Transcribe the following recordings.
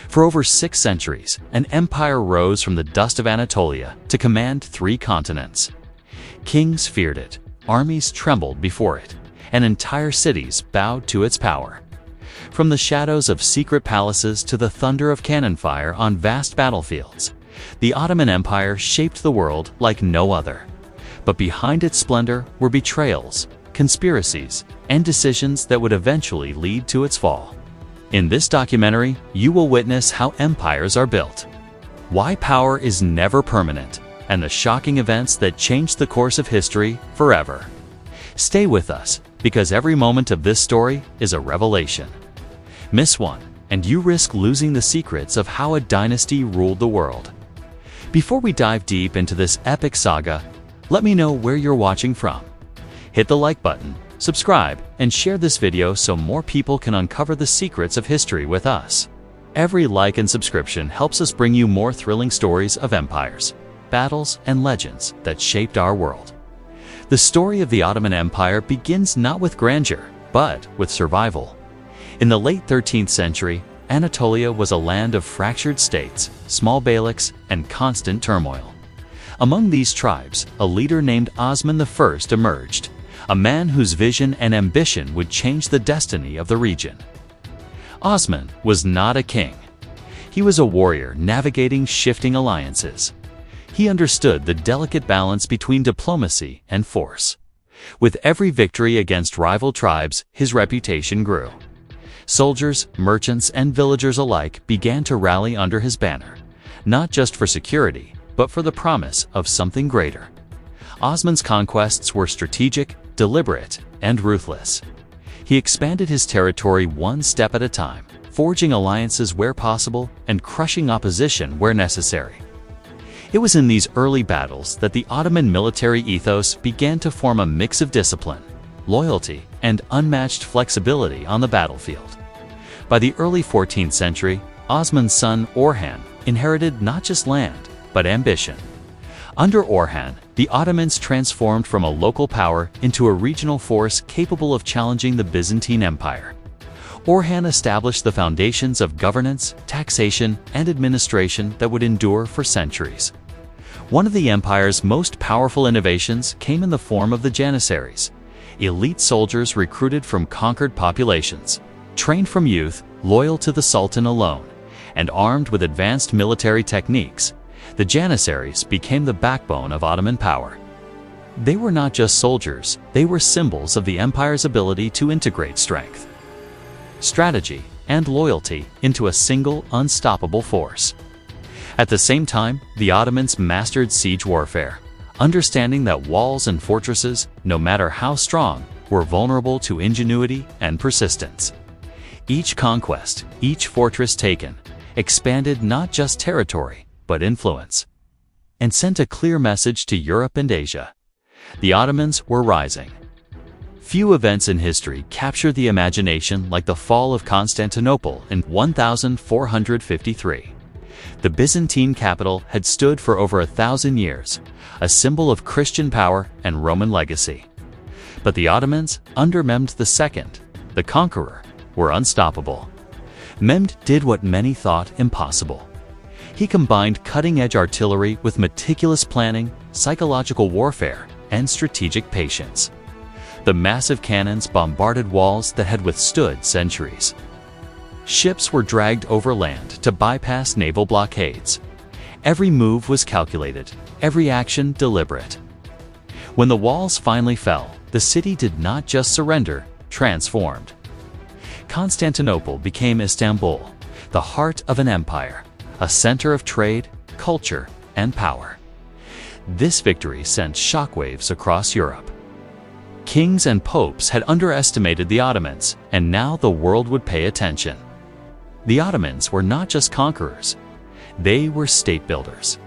For over 6 centuries, an empire rose from the dust of Anatolia to command 3 continents. Kings feared it, armies trembled before it, and entire cities bowed to its power. From the shadows of secret palaces to the thunder of cannon fire on vast battlefields, the Ottoman Empire shaped the world like no other. But behind its splendor were betrayals, conspiracies, and decisions that would eventually lead to its fall. In this documentary, you will witness how empires are built, why power is never permanent, and the shocking events that changed the course of history forever. Stay with us, because every moment of this story is a revelation. Miss one, and you risk losing the secrets of how a dynasty ruled the world. Before we dive deep into this epic saga, let me know where you're watching from. Hit the like button, subscribe, and share this video so more people can uncover the secrets of history with us. Every like and subscription helps us bring you more thrilling stories of empires, battles, and legends that shaped our world. The story of the Ottoman Empire begins not with grandeur, but with survival. In the late 13th century, Anatolia was a land of fractured states, small beyliks, and constant turmoil. Among these tribes, a leader named Osman I emerged, a man whose vision and ambition would change the destiny of the region. Osman was not a king. He was a warrior navigating shifting alliances. He understood the delicate balance between diplomacy and force. With every victory against rival tribes, his reputation grew. Soldiers, merchants, and villagers alike began to rally under his banner, not just for security, but for the promise of something greater. Osman's conquests were strategic, deliberate, and ruthless. He expanded his territory one step at a time, forging alliances where possible and crushing opposition where necessary. It was in these early battles that the Ottoman military ethos began to form a mix of discipline, loyalty, and unmatched flexibility on the battlefield. By the early 14th century, Osman's son Orhan inherited not just land, but ambition. Under Orhan, the Ottomans transformed from a local power into a regional force capable of challenging the Byzantine Empire. Orhan established the foundations of governance, taxation, and administration that would endure for centuries. One of the empire's most powerful innovations came in the form of the Janissaries, elite soldiers recruited from conquered populations, trained from youth, loyal to the Sultan alone, and armed with advanced military techniques. The Janissaries became the backbone of Ottoman power. They were not just soldiers, they were symbols of the empire's ability to integrate strength, strategy, and loyalty into a single, unstoppable force. At the same time, the Ottomans mastered siege warfare, understanding that walls and fortresses, no matter how strong, were vulnerable to ingenuity and persistence. Each conquest, each fortress taken, expanded not just territory, but influence, and sent a clear message to Europe and Asia. The Ottomans were rising. Few events in history capture the imagination like the fall of Constantinople in 1453. The Byzantine capital had stood for over 1,000 years, a symbol of Christian power and Roman legacy. But the Ottomans, under Mehmed II, the conqueror, were unstoppable. Mehmed did what many thought impossible. He combined cutting-edge artillery with meticulous planning, psychological warfare, and strategic patience. The massive cannons bombarded walls that had withstood centuries. Ships were dragged over land to bypass naval blockades. Every move was calculated, every action deliberate. When the walls finally fell, the city did not just surrender, transformed. Constantinople became Istanbul, the heart of an empire, a center of trade, culture, and power. This victory sent shockwaves across Europe. Kings and popes had underestimated the Ottomans, and now the world would pay attention. The Ottomans were not just conquerors, they were state builders.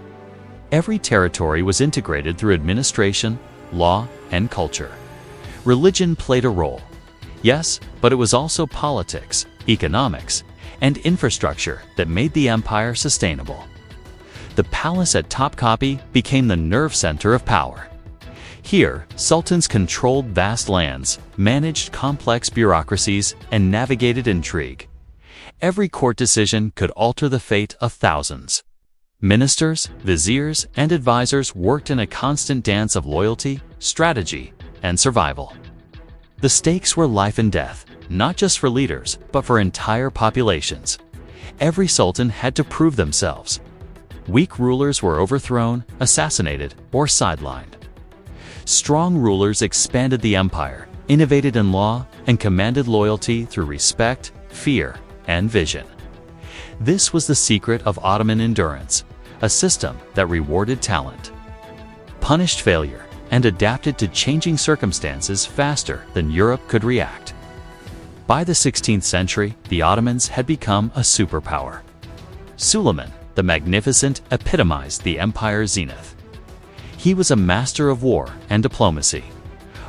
Every territory was integrated through administration, law, and culture. Religion played a role, yes, but it was also politics, economics, and infrastructure that made the empire sustainable. The palace at Topkapi became the nerve center of power. Here, sultans controlled vast lands, managed complex bureaucracies, and navigated intrigue. every court decision could alter the fate of thousands. Ministers, viziers, and advisors worked in a constant dance of loyalty, strategy, and survival. The stakes were life and death, not just for leaders, but for entire populations. Every sultan had to prove themselves. Weak rulers were overthrown, assassinated, or sidelined. Strong rulers expanded the empire, innovated in law, and commanded loyalty through respect, fear, and vision. This was the secret of Ottoman endurance, a system that rewarded talent, punished failure, and adapted to changing circumstances faster than Europe could react. By the 16th century, the Ottomans had become a superpower. Suleiman the Magnificent epitomized the empire's zenith. He was a master of war and diplomacy,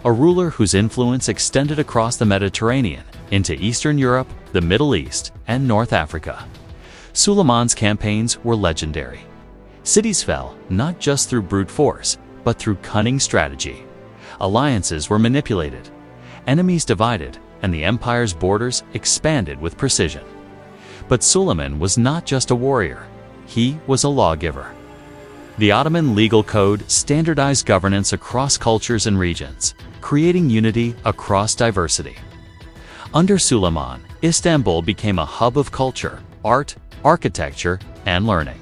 a ruler whose influence extended across the Mediterranean into Eastern Europe, the Middle East, and North Africa. Suleiman's campaigns were legendary. Cities fell not just through brute force, but through cunning strategy. Alliances were manipulated, enemies divided, and the empire's borders expanded with precision. But Suleiman was not just a warrior, he was a lawgiver. The Ottoman legal code standardized governance across cultures and regions, creating unity across diversity. Under Suleiman, Istanbul became a hub of culture, art, architecture, and learning.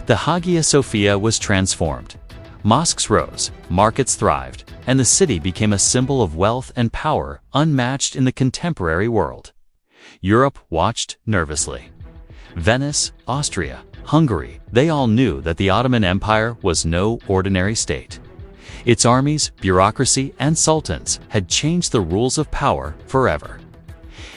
The Hagia Sophia was transformed. Mosques rose, markets thrived, and the city became a symbol of wealth and power unmatched in the contemporary world. Europe watched nervously. Venice, Austria, Hungary, they all knew that the Ottoman Empire was no ordinary state. Its armies, bureaucracy, and sultans had changed the rules of power forever.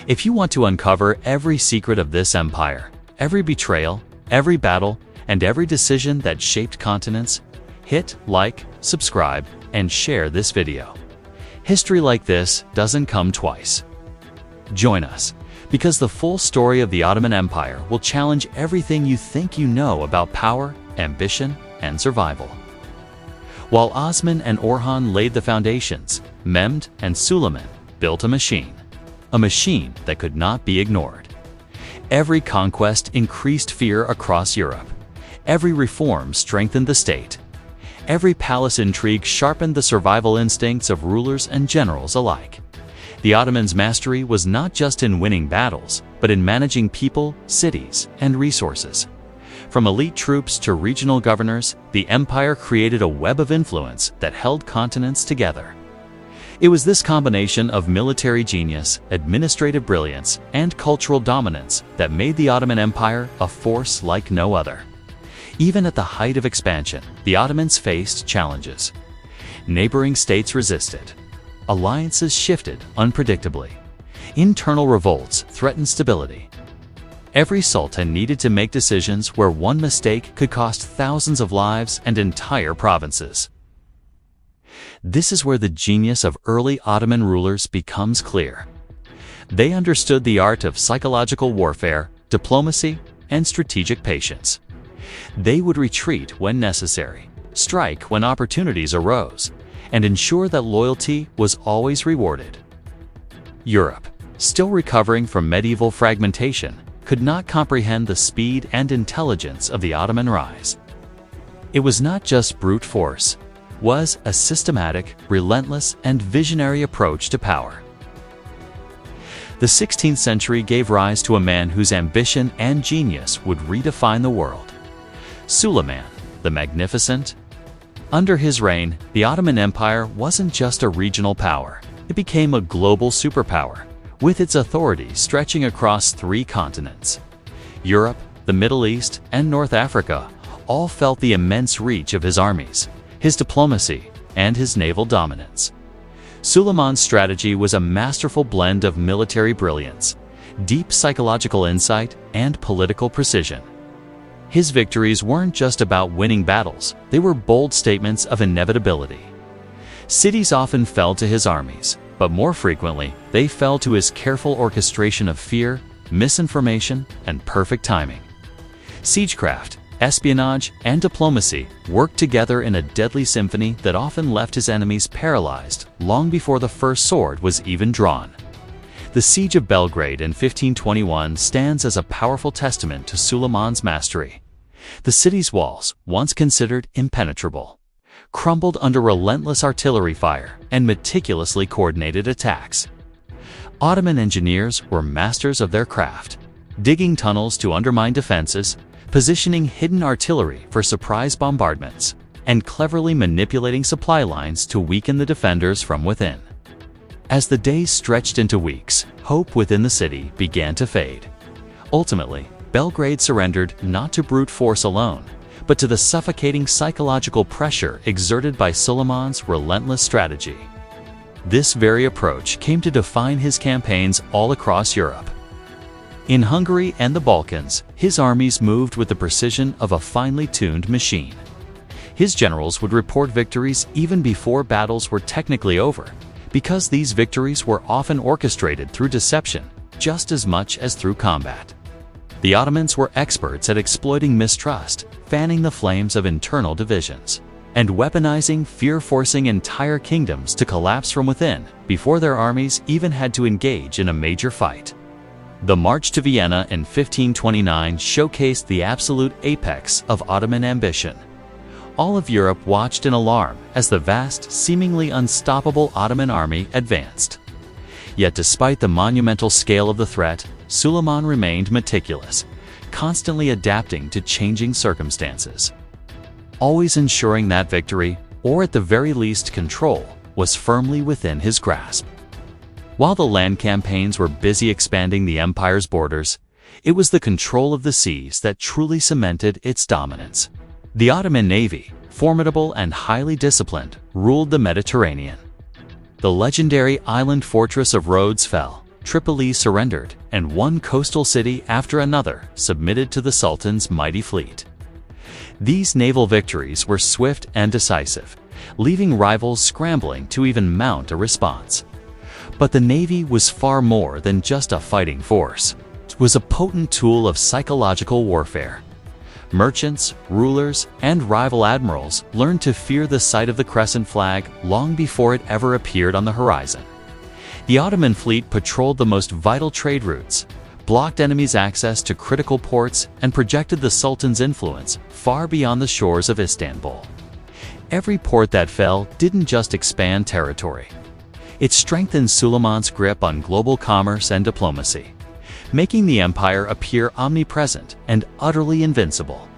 If you want to uncover every secret of this empire, every betrayal, every battle, and every decision that shaped continents, hit like, subscribe, and share this video. History like this doesn't come twice. Join us, because the full story of the Ottoman Empire will challenge everything you think you know about power, ambition, and survival. While Osman and Orhan laid the foundations, Mehmed and Suleiman built a machine that could not be ignored. Every conquest increased fear across Europe. Every reform strengthened the state. Every palace intrigue sharpened the survival instincts of rulers and generals alike. The Ottomans' mastery was not just in winning battles, but in managing people, cities, and resources. From elite troops to regional governors, the empire created a web of influence that held continents together. It was this combination of military genius, administrative brilliance, and cultural dominance that made the Ottoman Empire a force like no other. Even at the height of expansion, the Ottomans faced challenges. Neighboring states resisted. Alliances shifted unpredictably. Internal revolts threatened stability. Every sultan needed to make decisions where one mistake could cost thousands of lives and entire provinces. This is where the genius of early Ottoman rulers becomes clear. They understood the art of psychological warfare, diplomacy, and strategic patience. They would retreat when necessary, strike when opportunities arose, and ensure that loyalty was always rewarded. Europe, still recovering from medieval fragmentation, could not comprehend the speed and intelligence of the Ottoman rise. It was not just brute force, it was a systematic, relentless, and visionary approach to power. The 16th century gave rise to a man whose ambition and genius would redefine the world. Suleiman the Magnificent. Under his reign, the Ottoman Empire wasn't just a regional power. It became a global superpower, with its authority stretching across 3 continents. Europe, the Middle East, and North Africa all felt the immense reach of his armies, his diplomacy, and his naval dominance. Suleiman's strategy was a masterful blend of military brilliance, deep psychological insight, and political precision. His victories weren't just about winning battles, they were bold statements of inevitability. Cities often fell to his armies, but more frequently, they fell to his careful orchestration of fear, misinformation, and perfect timing. Siegecraft, espionage, and diplomacy worked together in a deadly symphony that often left his enemies paralyzed long before the first sword was even drawn. The Siege of Belgrade in 1521 stands as a powerful testament to Suleiman's mastery. The city's walls, once considered impenetrable, crumbled under relentless artillery fire and meticulously coordinated attacks. Ottoman engineers were masters of their craft, digging tunnels to undermine defenses, positioning hidden artillery for surprise bombardments, and cleverly manipulating supply lines to weaken the defenders from within. As the days stretched into weeks, hope within the city began to fade. Ultimately, Belgrade surrendered not to brute force alone, but to the suffocating psychological pressure exerted by Suleiman's relentless strategy. This very approach came to define his campaigns all across Europe. In Hungary and the Balkans, his armies moved with the precision of a finely tuned machine. His generals would report victories even before battles were technically over, because these victories were often orchestrated through deception just as much as through combat. The Ottomans were experts at exploiting mistrust, fanning the flames of internal divisions, and weaponizing fear, forcing entire kingdoms to collapse from within before their armies even had to engage in a major fight. The March to Vienna in 1529 showcased the absolute apex of Ottoman ambition. All of Europe watched in alarm as the vast, seemingly unstoppable Ottoman army advanced. Yet despite the monumental scale of the threat, Suleiman remained meticulous, constantly adapting to changing circumstances, always ensuring that victory, or at the very least control, was firmly within his grasp. While the land campaigns were busy expanding the empire's borders, it was the control of the seas that truly cemented its dominance. The Ottoman navy, formidable and highly disciplined, ruled the Mediterranean. The legendary island fortress of Rhodes fell, Tripoli surrendered, and one coastal city after another submitted to the Sultan's mighty fleet. These naval victories were swift and decisive, leaving rivals scrambling to even mount a response. But the navy was far more than just a fighting force. It was a potent tool of psychological warfare. Merchants, rulers, and rival admirals learned to fear the sight of the crescent flag long before it ever appeared on the horizon. The Ottoman fleet patrolled the most vital trade routes, blocked enemies' access to critical ports, and projected the Sultan's influence far beyond the shores of Istanbul. Every port that fell didn't just expand territory. It strengthened Suleiman's grip on global commerce and diplomacy, making the empire appear omnipresent and utterly invincible.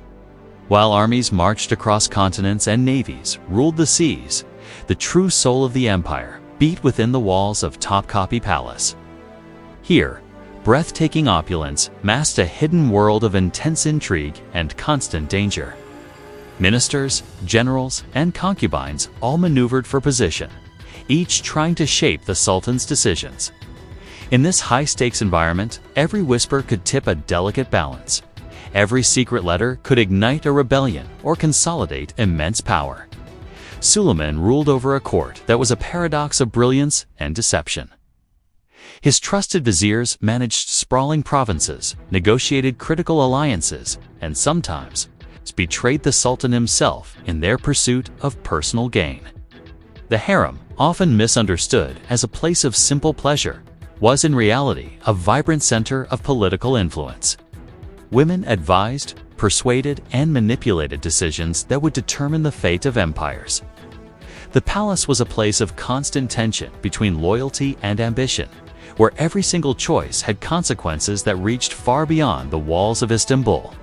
While armies marched across continents and navies ruled the seas, the true soul of the empire beat within the walls of Topkapi Palace. Here, breathtaking opulence masked a hidden world of intense intrigue and constant danger. Ministers, generals, and concubines all maneuvered for position, each trying to shape the Sultan's decisions. In this high-stakes environment, every whisper could tip a delicate balance. Every secret letter could ignite a rebellion or consolidate immense power. Suleiman ruled over a court that was a paradox of brilliance and deception. His trusted viziers managed sprawling provinces, negotiated critical alliances, and sometimes betrayed the Sultan himself in their pursuit of personal gain. The harem, often misunderstood as a place of simple pleasure, was in reality a vibrant center of political influence. Women advised, persuaded, and manipulated decisions that would determine the fate of empires. The palace was a place of constant tension between loyalty and ambition, where every single choice had consequences that reached far beyond the walls of Istanbul.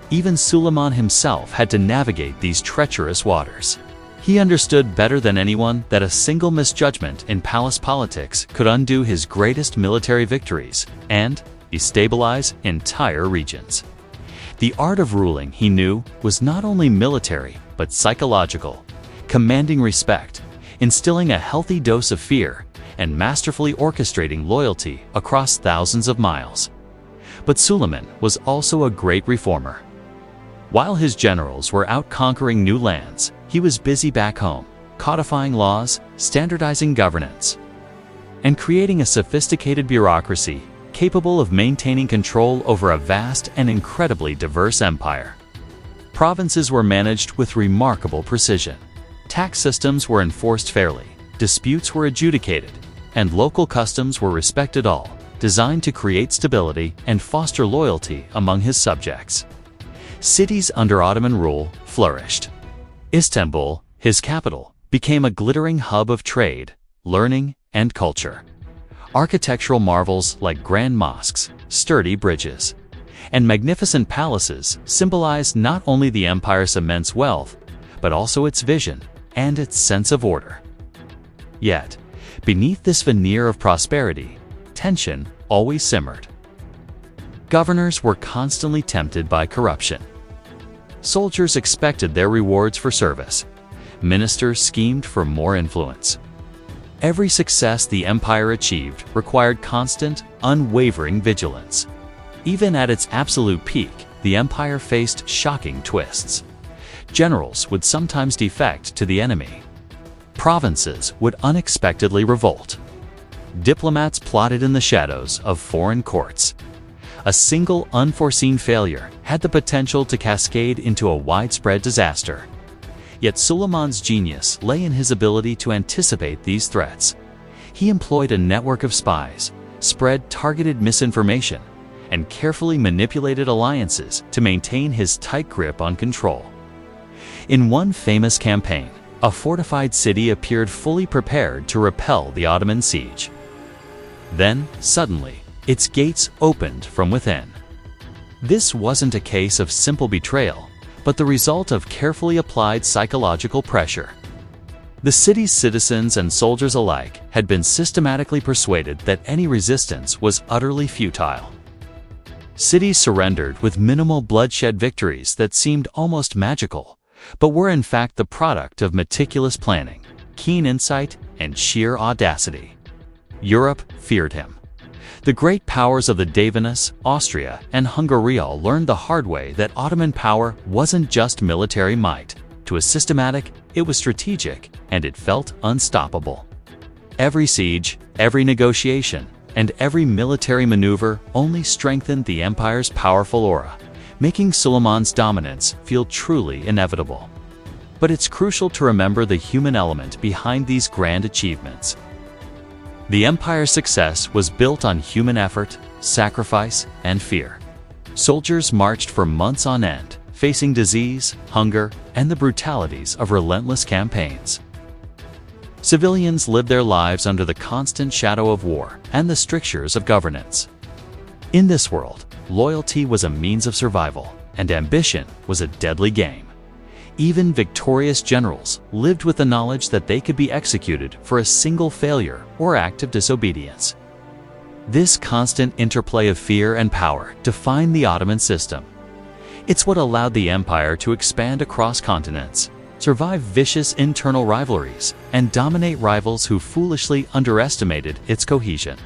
Even Suleiman himself had to navigate these treacherous waters. He understood better than anyone that a single misjudgment in palace politics could undo his greatest military victories and destabilize entire regions. The art of ruling, he knew, was not only military but psychological, commanding respect, instilling a healthy dose of fear, and masterfully orchestrating loyalty across thousands of miles. But Suleiman was also a great reformer. While his generals were out conquering new lands, he was busy back home, codifying laws, standardizing governance, and creating a sophisticated bureaucracy capable of maintaining control over a vast and incredibly diverse empire. Provinces were managed with remarkable precision. Tax systems were enforced fairly, disputes were adjudicated, and local customs were respected, all designed to create stability and foster loyalty among his subjects. Cities under Ottoman rule flourished. Istanbul, his capital, became a glittering hub of trade, learning, and culture. Architectural marvels like grand mosques, sturdy bridges, and magnificent palaces symbolized not only the empire's immense wealth, but also its vision and its sense of order. Yet, beneath this veneer of prosperity, tension always simmered. Governors were constantly tempted by corruption. Soldiers expected their rewards for service. Ministers schemed for more influence. Every success the empire achieved required constant, unwavering vigilance. Even at its absolute peak, the empire faced shocking twists. Generals would sometimes defect to the enemy. Provinces would unexpectedly revolt. Diplomats plotted in the shadows of foreign courts. A single unforeseen failure had the potential to cascade into a widespread disaster. Yet Suleiman's genius lay in his ability to anticipate these threats. He employed a network of spies, spread targeted misinformation, and carefully manipulated alliances to maintain his tight grip on control. In one famous campaign, a fortified city appeared fully prepared to repel the Ottoman siege. Then, suddenly, its gates opened from within. This wasn't a case of simple betrayal, but the result of carefully applied psychological pressure. The city's citizens and soldiers alike had been systematically persuaded that any resistance was utterly futile. Cities surrendered with minimal bloodshed victories that seemed almost magical, but were in fact the product of meticulous planning, keen insight, and sheer audacity. Europe feared him. The great powers of the Davinus, Austria, and Hungary all learned the hard way that Ottoman power wasn't just military might. To a systematic, it was strategic, and it felt unstoppable. Every siege, every negotiation, and every military maneuver only strengthened the empire's powerful aura, making Suleiman's dominance feel truly inevitable. But it's crucial to remember the human element behind these grand achievements. The empire's success was built on human effort, sacrifice, and fear. Soldiers marched for months on end, facing disease, hunger, and the brutalities of relentless campaigns. Civilians lived their lives under the constant shadow of war and the strictures of governance. In this world, loyalty was a means of survival, and ambition was a deadly game. Even victorious generals lived with the knowledge that they could be executed for a single failure or act of disobedience. This constant interplay of fear and power defined the Ottoman system. It's what allowed the empire to expand across continents, survive vicious internal rivalries, and dominate rivals who foolishly underestimated its cohesion.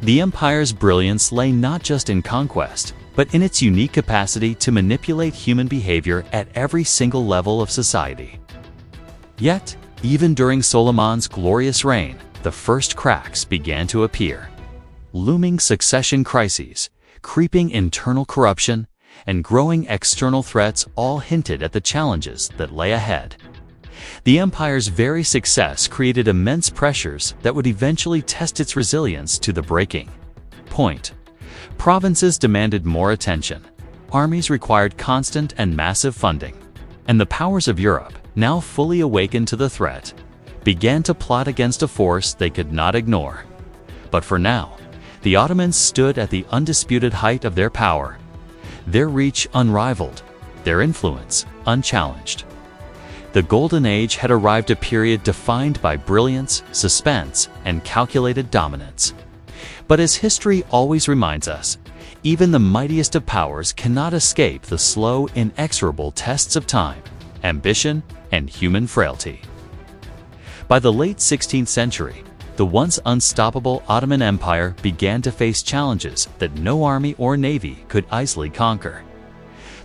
The empire's brilliance lay not just in conquest, but in its unique capacity to manipulate human behavior at every single level of society. Yet, even during Suleiman's glorious reign, the first cracks began to appear. Looming succession crises, creeping internal corruption, and growing external threats all hinted at the challenges that lay ahead. The empire's very success created immense pressures that would eventually test its resilience to the breaking point. Provinces demanded more attention, armies required constant and massive funding, and the powers of Europe, now fully awakened to the threat, began to plot against a force they could not ignore. But for now, the Ottomans stood at the undisputed height of their power, their reach unrivaled, their influence unchallenged. The Golden Age had arrived, a period defined by brilliance, suspense, and calculated dominance. But as history always reminds us, even the mightiest of powers cannot escape the slow, inexorable tests of time, ambition, and human frailty. By the late 16th century, the once unstoppable Ottoman Empire began to face challenges that no army or navy could easily conquer.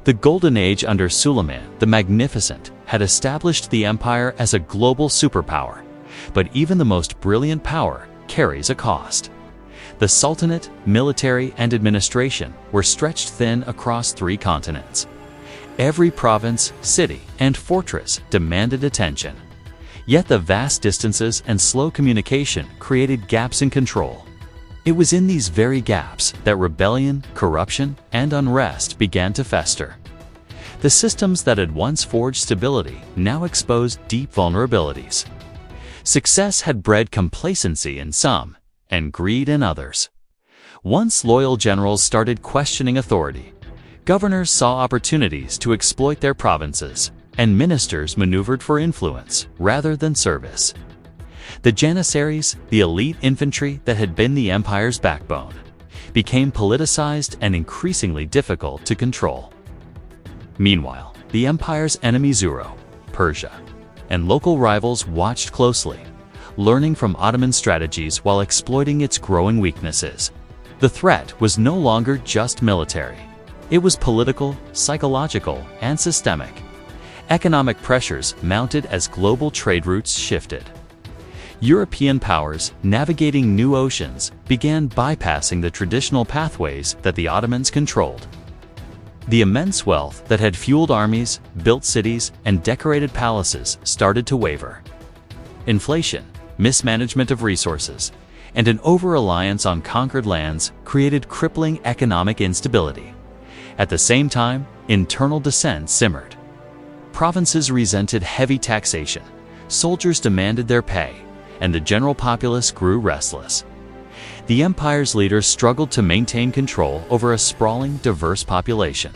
The Golden Age under Suleiman the Magnificent had established the empire as a global superpower, but even the most brilliant power carries a cost. The Sultanate, military, and administration were stretched thin across 3 continents. Every province, city, and fortress demanded attention. Yet the vast distances and slow communication created gaps in control. It was in these very gaps that rebellion, corruption, and unrest began to fester. The systems that had once forged stability now exposed deep vulnerabilities. Success had bred complacency in some, and greed in others. Once loyal generals started questioning authority, governors saw opportunities to exploit their provinces, and ministers maneuvered for influence rather than service. The janissaries, the elite infantry that had been the empire's backbone, became politicized and increasingly difficult to control. Meanwhile, the empire's enemy Zuro, Persia, and local rivals watched closely, learning from Ottoman strategies while exploiting its growing weaknesses. The threat was no longer just military. It was political, psychological, and systemic. Economic pressures mounted as global trade routes shifted. European powers, navigating new oceans, began bypassing the traditional pathways that the Ottomans controlled. The immense wealth that had fueled armies, built cities, and decorated palaces started to waver. Inflation, mismanagement of resources, and an over-reliance on conquered lands created crippling economic instability. At the same time, internal dissent simmered. Provinces resented heavy taxation, soldiers demanded their pay, and the general populace grew restless. The empire's leaders struggled to maintain control over a sprawling, diverse population.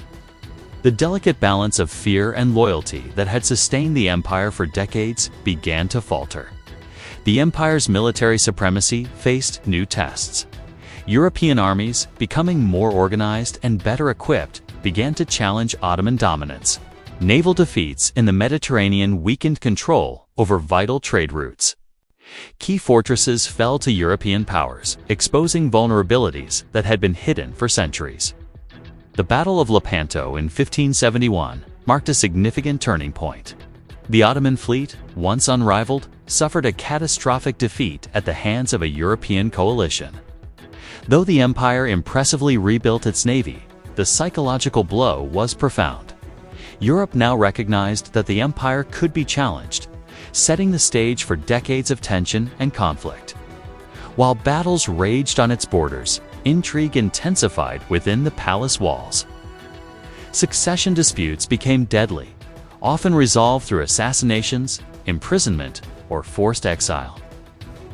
The delicate balance of fear and loyalty that had sustained the empire for decades began to falter. The empire's military supremacy faced new tests. European armies, becoming more organized and better equipped, began to challenge Ottoman dominance. Naval defeats in the Mediterranean weakened control over vital trade routes. Key fortresses fell to European powers, exposing vulnerabilities that had been hidden for centuries. The Battle of Lepanto in 1571 marked a significant turning point. The Ottoman fleet, once unrivaled, suffered a catastrophic defeat at the hands of a European coalition. Though the empire impressively rebuilt its navy, the psychological blow was profound. Europe now recognized that the empire could be challenged, setting the stage for decades of tension and conflict. While battles raged on its borders, intrigue intensified within the palace walls. Succession disputes became deadly, often resolved through assassinations, imprisonment, or forced exile.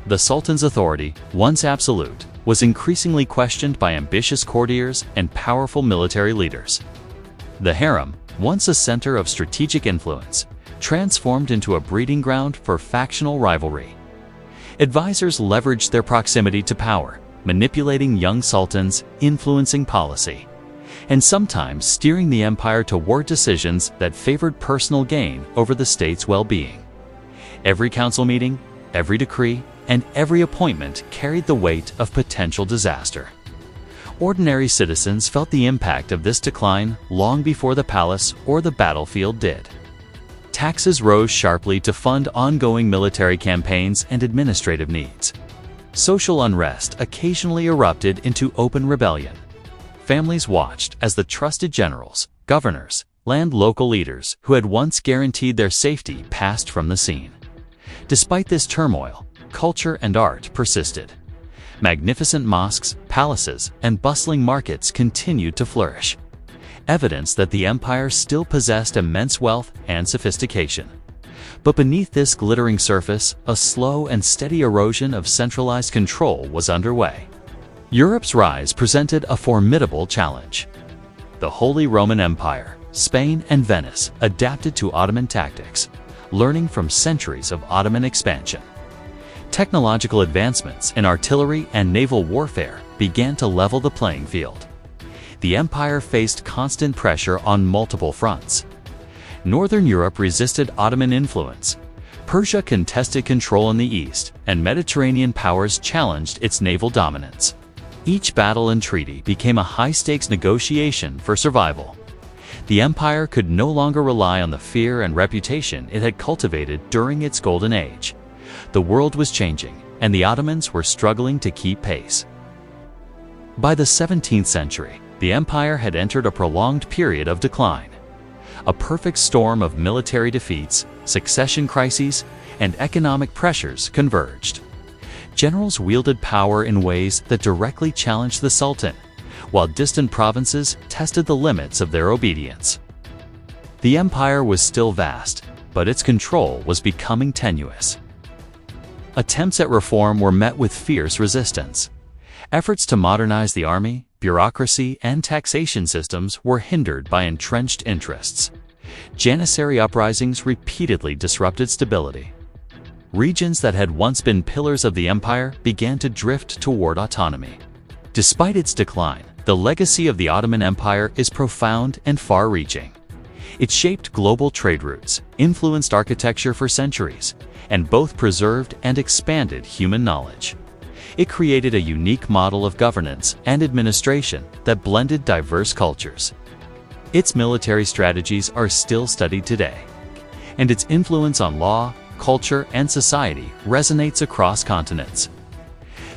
The Sultan's authority, once absolute, was increasingly questioned by ambitious courtiers and powerful military leaders. The harem, once a center of strategic influence, transformed into a breeding ground for factional rivalry. Advisors leveraged their proximity to power, manipulating young sultans, influencing policy, and sometimes steering the empire toward decisions that favored personal gain over the state's well-being. Every council meeting, every decree, and every appointment carried the weight of potential disaster. Ordinary citizens felt the impact of this decline long before the palace or the battlefield did. Taxes rose sharply to fund ongoing military campaigns and administrative needs. Social unrest occasionally erupted into open rebellion. Families watched as the trusted generals, governors, and local leaders who had once guaranteed their safety passed from the scene. Despite this turmoil, culture and art persisted. Magnificent mosques, palaces, and bustling markets continued to flourish, evidence that the empire still possessed immense wealth and sophistication. But beneath this glittering surface, a slow and steady erosion of centralized control was underway. Europe's rise presented a formidable challenge. The Holy Roman Empire, Spain and Venice adapted to Ottoman tactics, learning from centuries of Ottoman expansion. Technological advancements in artillery and naval warfare began to level the playing field. The empire faced constant pressure on multiple fronts. Northern Europe resisted Ottoman influence. Persia contested control in the east, and Mediterranean powers challenged its naval dominance. Each battle and treaty became a high-stakes negotiation for survival. The empire could no longer rely on the fear and reputation it had cultivated during its golden age. The world was changing, and the Ottomans were struggling to keep pace. By the 17th century, the empire had entered a prolonged period of decline. A perfect storm of military defeats, succession crises, and economic pressures converged. Generals wielded power in ways that directly challenged the Sultan, while distant provinces tested the limits of their obedience. The empire was still vast, but its control was becoming tenuous. Attempts at reform were met with fierce resistance. Efforts to modernize the army, bureaucracy, and taxation systems were hindered by entrenched interests. Janissary uprisings repeatedly disrupted stability. Regions that had once been pillars of the empire began to drift toward autonomy. Despite its decline, the legacy of the Ottoman Empire is profound and far-reaching. It shaped global trade routes, influenced architecture for centuries, and both preserved and expanded human knowledge. It created a unique model of governance and administration that blended diverse cultures. Its military strategies are still studied today, and its influence on law, culture, and society resonates across continents.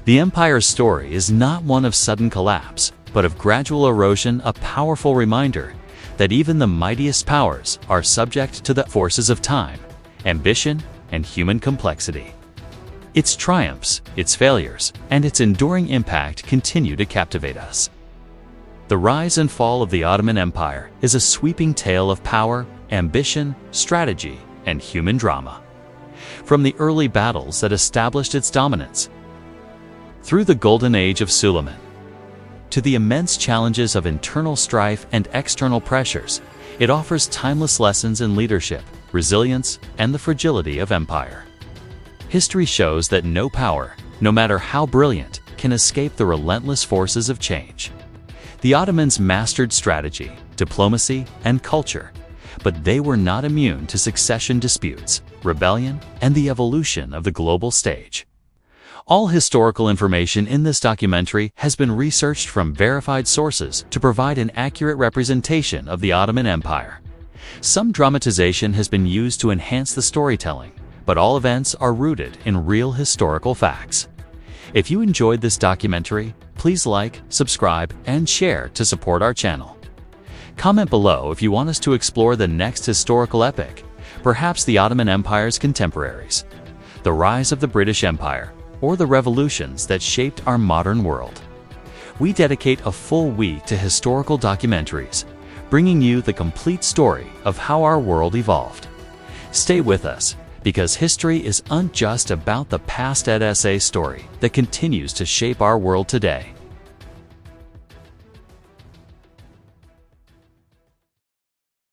The empire's story is not one of sudden collapse, but of gradual erosion, a powerful reminder that even the mightiest powers are subject to the forces of time, ambition, and human complexity. Its triumphs, its failures, and its enduring impact continue to captivate us. The rise and fall of the Ottoman Empire is a sweeping tale of power, ambition, strategy, and human drama. From the early battles that established its dominance, through the golden age of Suleiman, to the immense challenges of internal strife and external pressures, it offers timeless lessons in leadership, resilience, and the fragility of empire. History shows that no power, no matter how brilliant, can escape the relentless forces of change. The Ottomans mastered strategy, diplomacy, and culture, but they were not immune to succession disputes, rebellion, and the evolution of the global stage. All historical information in this documentary has been researched from verified sources to provide an accurate representation of the Ottoman Empire. Some dramatization has been used to enhance the storytelling, but all events are rooted in real historical facts. If you enjoyed this documentary, please like, subscribe, and share to support our channel. Comment below if you want us to explore the next historical epic, perhaps the Ottoman Empire's contemporaries, the rise of the British Empire, or the revolutions that shaped our modern world. We dedicate a full week to historical documentaries, bringing you the complete story of how our world evolved. Stay with us, because history isn't just about the past. It's a story that continues to shape our world today.